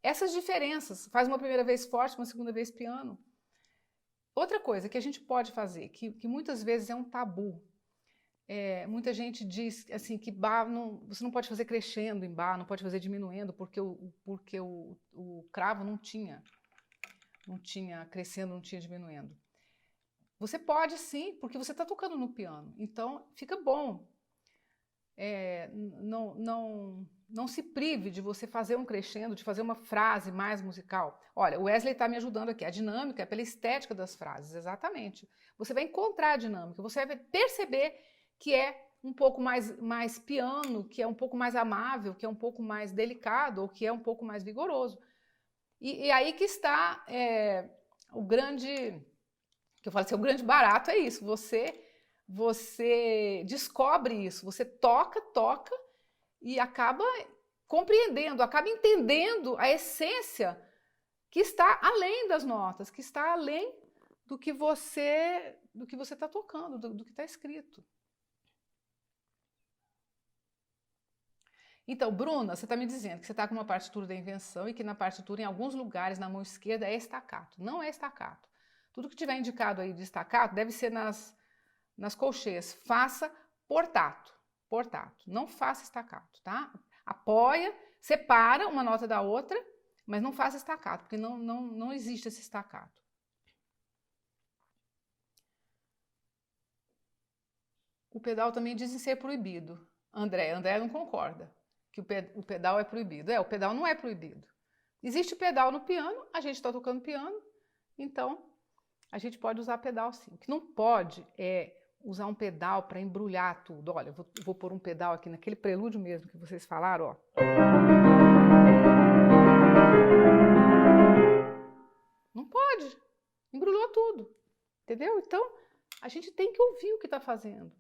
essas diferenças, faz uma primeira vez forte, uma segunda vez piano. Outra coisa que a gente pode fazer, que muitas vezes é um tabu, muita gente diz assim que Bach você não pode fazer crescendo em Bach, não pode fazer diminuindo, porque o cravo não tinha crescendo, não tinha diminuindo. Você pode sim, porque você está tocando no piano, então fica bom. Não se prive de você fazer um crescendo, de fazer uma frase mais musical. Olha, o Wesley está me ajudando aqui. A dinâmica é pela estética das frases, exatamente. Você vai encontrar a dinâmica, você vai perceber que é um pouco mais piano, que é um pouco mais amável, que é um pouco mais delicado, ou que é um pouco mais vigoroso. E aí que está o grande, que eu falo assim, o grande barato é isso, você descobre isso, você toca e acaba compreendendo, acaba entendendo a essência que está além das notas, que está além do que você está tocando, do que está escrito. Então, Bruna, você está me dizendo que você está com uma partitura da invenção e que na partitura, em alguns lugares, na mão esquerda, é staccato. Não é staccato. Tudo que tiver indicado aí de staccato deve ser nas colcheias. Faça por tato. Não faça staccato, tá? Apoia, separa uma nota da outra, mas não faça staccato, porque não existe esse staccato. O pedal também dizem ser proibido. André não concorda que o pedal é proibido. O pedal não é proibido. Existe pedal no piano, a gente está tocando piano, então a gente pode usar pedal sim. O que não pode é usar um pedal para embrulhar tudo. Olha, eu vou pôr um pedal aqui naquele prelúdio mesmo que vocês falaram, ó. Não pode. Embrulhou tudo. Entendeu? Então, a gente tem que ouvir o que está fazendo.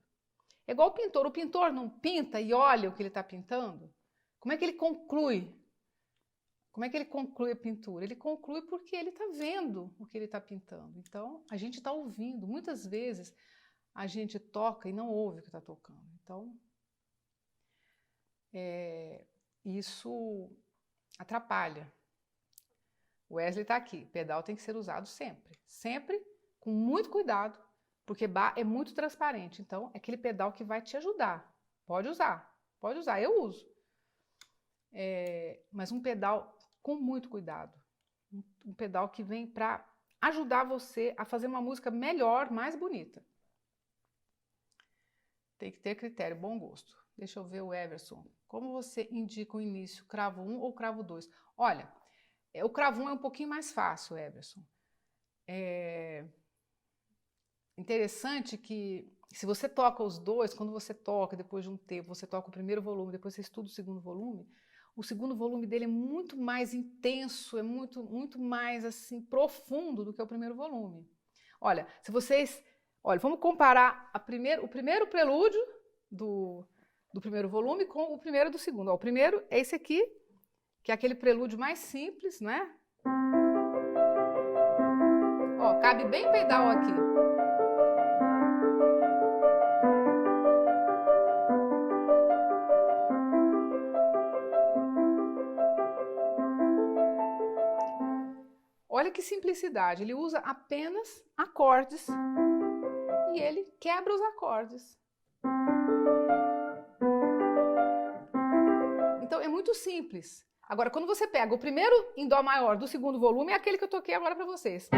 É igual o pintor. O pintor não pinta e olha o que ele está pintando? Como é que ele conclui? Como é que ele conclui a pintura? Ele conclui porque ele está vendo o que ele está pintando. Então, a gente está ouvindo. Muitas vezes, a gente toca e não ouve o que está tocando. Então, isso atrapalha. O Wesley está aqui. Pedal tem que ser usado sempre. Sempre com muito cuidado, porque Bach é muito transparente. Então, é aquele pedal que vai te ajudar. Pode usar, eu uso. Mas um pedal com muito cuidado. Um pedal que vem para ajudar você a fazer uma música melhor, mais bonita. Tem que ter critério, bom gosto. Deixa eu ver o Everson. Como você indica o início, cravo 1 ou cravo 2? Olha, o cravo 1 é um pouquinho mais fácil, Everson. interessante que se você toca os dois, quando você toca, depois de um tempo, você toca o primeiro volume, depois você estuda o segundo volume dele é muito mais intenso, é muito mais assim profundo do que o primeiro volume. Olha, vamos comparar o primeiro prelúdio do primeiro volume com o primeiro do segundo. Ó, o primeiro é esse aqui, que é aquele prelúdio mais simples, né? Ó, cabe bem pedal aqui. Olha que simplicidade, ele usa apenas acordes e ele quebra os acordes. Então é muito simples. Agora, quando você pega o primeiro em dó maior do segundo volume, é aquele que eu toquei agora para vocês.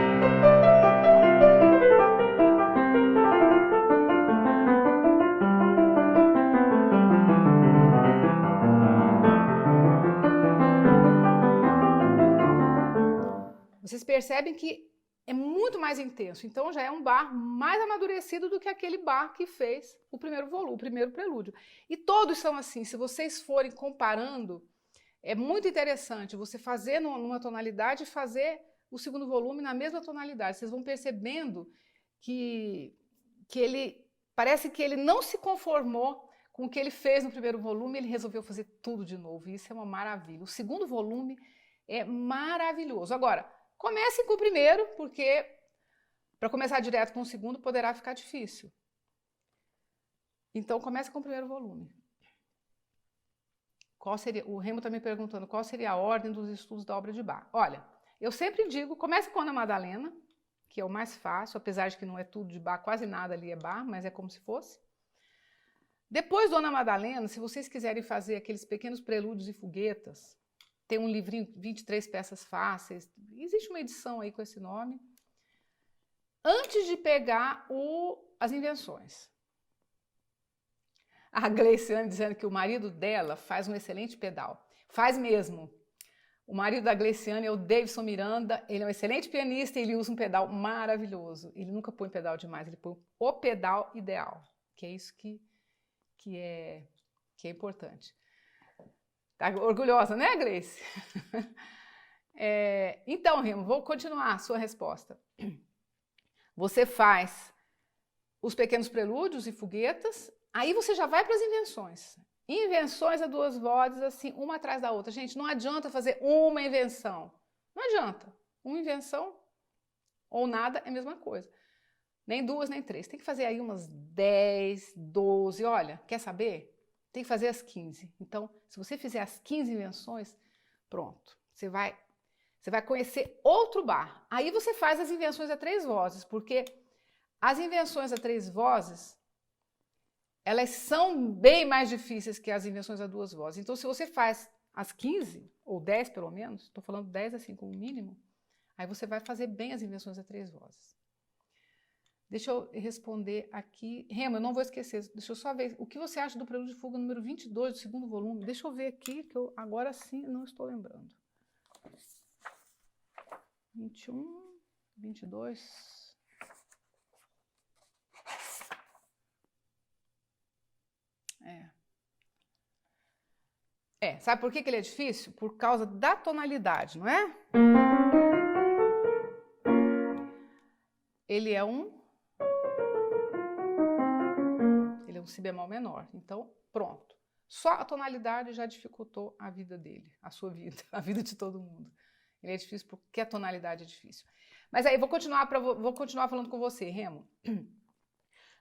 Vocês percebem que é muito mais intenso, então já é um bar mais amadurecido do que aquele bar que fez o primeiro volume, o primeiro prelúdio. E todos são assim, se vocês forem comparando, é muito interessante você fazer numa tonalidade e fazer o segundo volume na mesma tonalidade. Vocês vão percebendo que ele, parece que ele não se conformou com o que ele fez no primeiro volume, ele resolveu fazer tudo de novo, e isso é uma maravilha. O segundo volume é maravilhoso. Agora, comecem com o primeiro, porque para começar direto com o segundo poderá ficar difícil. Então, comece com o primeiro volume. O Remo está me perguntando qual seria a ordem dos estudos da obra de Bach. Olha, eu sempre digo, comece com Ana Madalena, que é o mais fácil, apesar de que não é tudo de Bach, quase nada ali é Bach, mas é como se fosse. Depois do Ana Madalena, se vocês quiserem fazer aqueles pequenos prelúdios e fuguetas, tem um livrinho, 23 peças fáceis, existe uma edição aí com esse nome. Antes de pegar as invenções. A Gleiciane dizendo que o marido dela faz um excelente pedal. Faz mesmo. O marido da Gleiciane é o Davidson Miranda, ele é um excelente pianista e ele usa um pedal maravilhoso. Ele nunca põe pedal demais, ele põe o pedal ideal, que é isso que é importante. Tá orgulhosa, né, Gleice? Então, Remo, vou continuar a sua resposta. Você faz os pequenos prelúdios e fuguetas, aí você já vai para as invenções. Invenções a duas vozes, assim, uma atrás da outra. Gente, não adianta fazer uma invenção. Não adianta. Uma invenção ou nada é a mesma coisa. Nem duas, nem três. Tem que fazer aí umas 10, 12. Olha, quer saber? Tem que fazer as 15. Então, se você fizer as 15 invenções, pronto. Você vai conhecer outro Bach. Aí você faz as invenções a três vozes, porque as invenções a três vozes, elas são bem mais difíceis que as invenções a duas vozes. Então, se você faz as 15, ou 10 pelo menos, estou falando 10 assim como mínimo, aí você vai fazer bem as invenções a três vozes. Deixa eu responder aqui. Remo, eu não vou esquecer. Deixa eu só ver. O que você acha do prelúdio de fuga número 22 do segundo volume? Deixa eu ver aqui, que eu agora sim não estou lembrando. 21, 22. Sabe por que ele é difícil? Por causa da tonalidade, não é? Ele é um si bemol menor. Então, pronto. Só a tonalidade já dificultou a vida dele, a sua vida, a vida de todo mundo. Ele é difícil porque a tonalidade é difícil. Mas aí, vou continuar falando com você, Remo.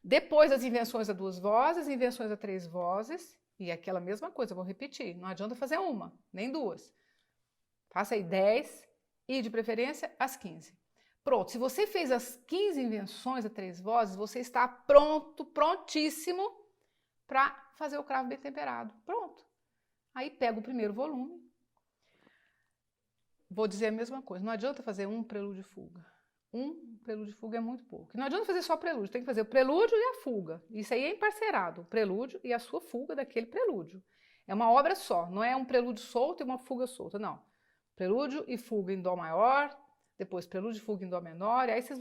Depois das invenções a duas vozes, invenções a três vozes, e aquela mesma coisa, eu vou repetir, não adianta fazer uma, nem duas. Faça aí 10 e, de preferência, as 15. Pronto, se você fez as 15 invenções a três vozes, você está prontíssimo para fazer o cravo bem temperado. Pronto. Aí pega o primeiro volume. Vou dizer a mesma coisa, não adianta fazer um prelúdio e fuga. Um prelúdio e fuga é muito pouco. Não adianta fazer só prelúdio, tem que fazer o prelúdio e a fuga. Isso aí é emparcerado, o prelúdio e a sua fuga daquele prelúdio. É uma obra só, não é um prelúdio solto e uma fuga solta, não. Prelúdio e fuga em dó maior, depois prelúdio e fuga em dó menor, e aí vocês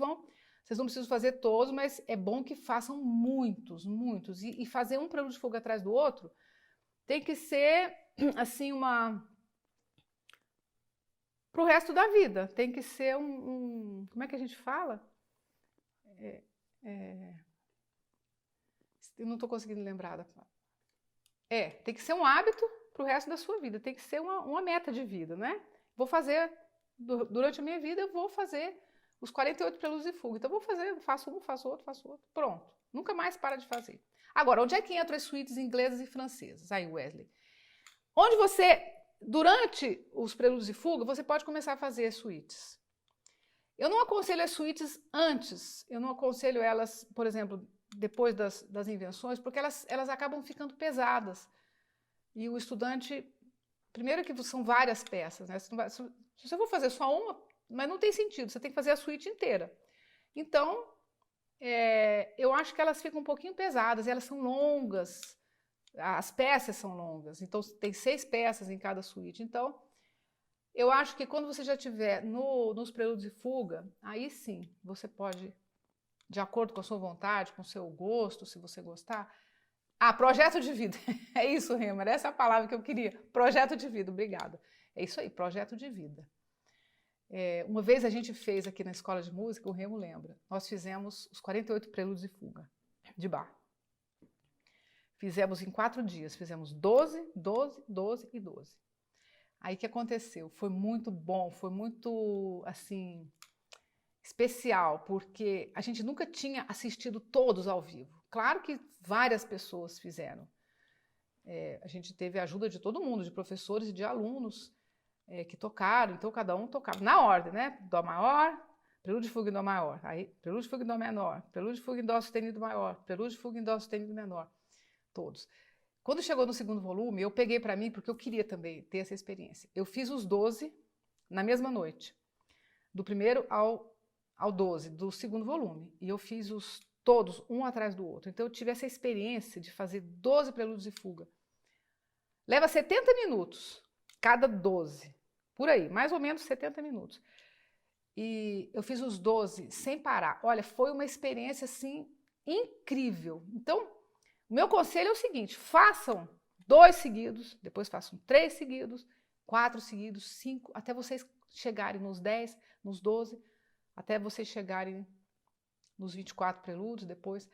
Vocês não precisam fazer todos, mas é bom que façam muitos, muitos. E fazer um prelúdio de fuga atrás do outro tem que ser, assim, para o resto da vida. Tem que ser como é que a gente fala? Eu não estou conseguindo lembrar da palavra. Tem que ser um hábito para o resto da sua vida. Tem que ser uma meta de vida, né? Vou fazer, durante a minha vida, eu vou fazer os 48 prelúdios de fuga. Então, faço um, faço outro, pronto. Nunca mais para de fazer. Agora, onde é que entram as suítes inglesas e francesas? Aí, Wesley. Onde durante os prelúdios de fuga, você pode começar a fazer as suítes. Eu não aconselho as suítes antes. Eu não aconselho elas, por exemplo, depois das invenções, porque elas acabam ficando pesadas. E o estudante, primeiro que são várias peças, né? Se você for fazer só uma, mas não tem sentido, você tem que fazer a suíte inteira. Então, eu acho que elas ficam um pouquinho pesadas, elas são longas, as peças são longas, então tem 6 peças em cada suíte. Então, eu acho que quando você já estiver nos prelúdios de fuga, aí sim, você pode, de acordo com a sua vontade, com o seu gosto, se você gostar. Projeto de vida. É isso, Remer, essa é a palavra que eu queria. Projeto de vida, obrigada. É isso aí, projeto de vida. Uma vez a gente fez aqui na escola de música, o Remo lembra, nós fizemos os 48 prelúdios de fuga, de Bach. Fizemos em 4 dias, fizemos 12, 12, 12 e 12. Aí o que aconteceu? Foi muito bom, foi muito, assim, especial, porque a gente nunca tinha assistido todos ao vivo. Claro que várias pessoas fizeram. A gente teve a ajuda de todo mundo, de professores e de alunos, que tocaram, então cada um tocava na ordem, né? Dó maior, prelúdio de fuga em dó maior, aí prelúdio de fuga em dó menor, prelúdio de fuga em dó sustenido maior, prelúdio de fuga em dó sustenido menor, todos. Quando chegou no segundo volume, eu peguei para mim, porque eu queria também ter essa experiência. Eu fiz os 12 na mesma noite, do primeiro ao 12, do segundo volume, e eu fiz todos, um atrás do outro. Então eu tive essa experiência de fazer 12 prelúdios de fuga. Leva 70 minutos, cada 12. Por aí, mais ou menos 70 minutos. E eu fiz os 12 sem parar. Olha, foi uma experiência, assim, incrível. Então, o meu conselho é o seguinte, façam 2 seguidos, depois façam 3 seguidos, 4 seguidos, 5, até vocês chegarem nos 10, nos 12, até vocês chegarem nos 24 prelúdios depois.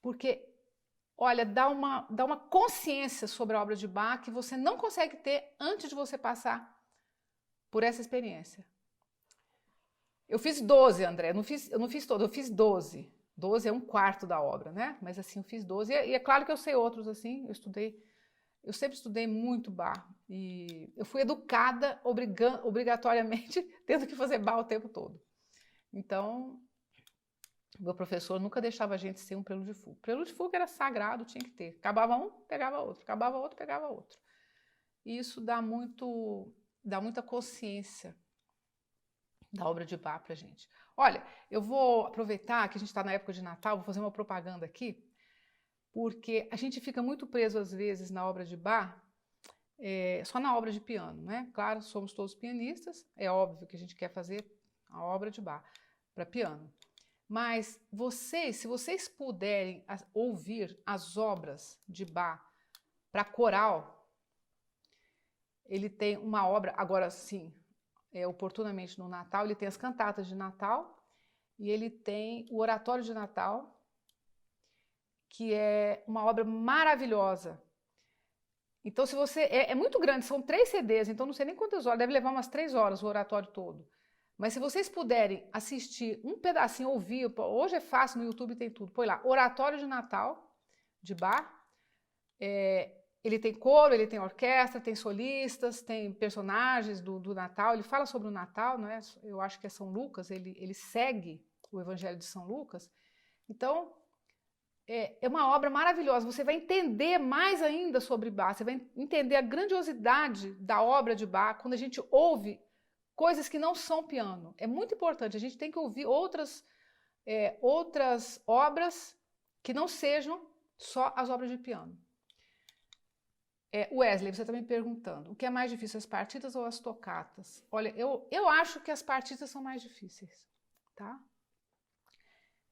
Porque, olha, dá uma consciência sobre a obra de Bach que você não consegue ter antes de você passar por essa experiência. Eu fiz 12, André, eu não fiz todo, eu fiz 12. 12 é um quarto da obra, né? Mas assim, eu fiz 12. E é claro que eu sei outros, assim, eu sempre estudei muito Bach. E eu fui educada obrigatoriamente, tendo que fazer Bach o tempo todo. Então, meu professor nunca deixava a gente ser um prelúdio de fuga. Prelúdio de fuga era sagrado, tinha que ter. Acabava um, pegava outro. Acabava outro, pegava outro. E isso dá muita consciência da obra de Bach pra gente. Olha, eu vou aproveitar que a gente está na época de Natal, vou fazer uma propaganda aqui, porque a gente fica muito preso às vezes na obra de Bach, só na obra de piano, né? Claro, somos todos pianistas, é óbvio que a gente quer fazer a obra de Bach para piano. Mas se vocês puderem ouvir as obras de Bach para coral, ele tem uma obra, agora sim, oportunamente no Natal, ele tem as cantatas de Natal e ele tem o Oratório de Natal, que é uma obra maravilhosa. Então, se você... É muito grande, são 3 CDs, então não sei nem quantas horas, deve levar umas 3 horas o oratório todo. Mas se vocês puderem assistir um pedacinho, ouvir, hoje é fácil, no YouTube tem tudo, põe lá, Oratório de Natal, de Bach, ele tem coro, ele tem orquestra, tem solistas, tem personagens do Natal, ele fala sobre o Natal, não é? Eu acho que é São Lucas, ele segue o Evangelho de São Lucas. Então, é uma obra maravilhosa, você vai entender mais ainda sobre Bach, você vai entender a grandiosidade da obra de Bach quando a gente ouve coisas que não são piano. É muito importante, a gente tem que ouvir outras obras que não sejam só as obras de piano. Wesley, você está me perguntando, o que é mais difícil, as partitas ou as tocatas? Olha, eu acho que as partitas são mais difíceis, tá?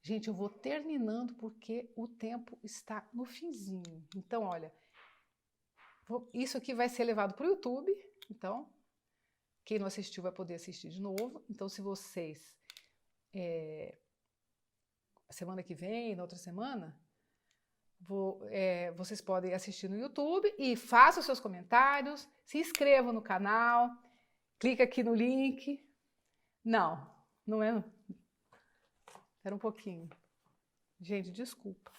Gente, eu vou terminando porque o tempo está no finzinho. Então, olha, isso aqui vai ser levado para o YouTube. Então, quem não assistiu vai poder assistir de novo. Então, se vocês, semana que vem, na outra semana, vocês podem assistir no YouTube e façam seus comentários, se inscrevam no canal, clica aqui no link. Não é... Espera um pouquinho. Gente, desculpa.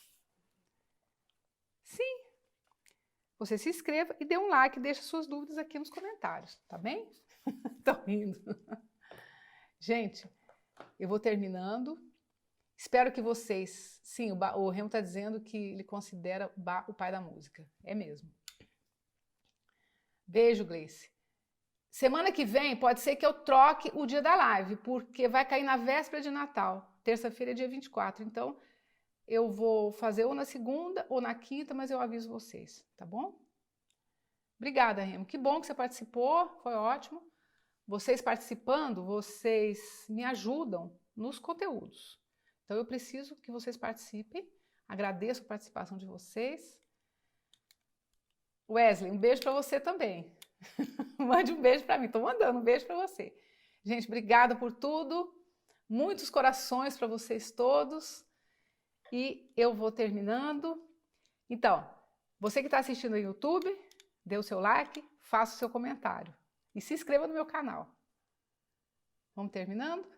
Sim. Você se inscreva e dê um like, deixa suas dúvidas aqui nos comentários, tá bem? Tô rindo. Gente, eu vou terminando. Espero que vocês... Sim, o Remo está dizendo que ele considera Bach o pai da música. É mesmo. Beijo, Gleice. Semana que vem pode ser que eu troque o dia da live, porque vai cair na véspera de Natal. Terça-feira é dia 24, então eu vou fazer ou na segunda ou na quinta, mas eu aviso vocês, tá bom? Obrigada, Remo. Que bom que você participou, foi ótimo. Vocês participando, vocês me ajudam nos conteúdos. Então eu preciso que vocês participem. Agradeço a participação de vocês. Wesley, um beijo para você também. Mande um beijo para mim. Estou mandando um beijo para você. Gente, obrigada por tudo. Muitos corações para vocês todos. E eu vou terminando. Então, você que está assistindo no YouTube, dê o seu like, faça o seu comentário. E se inscreva no meu canal. Vamos terminando?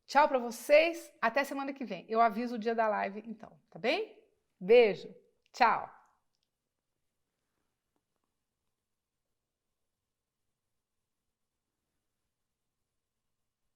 Tchau para vocês. Até semana que vem. Eu aviso o dia da live, então. Tá bem? Beijo. Tchau.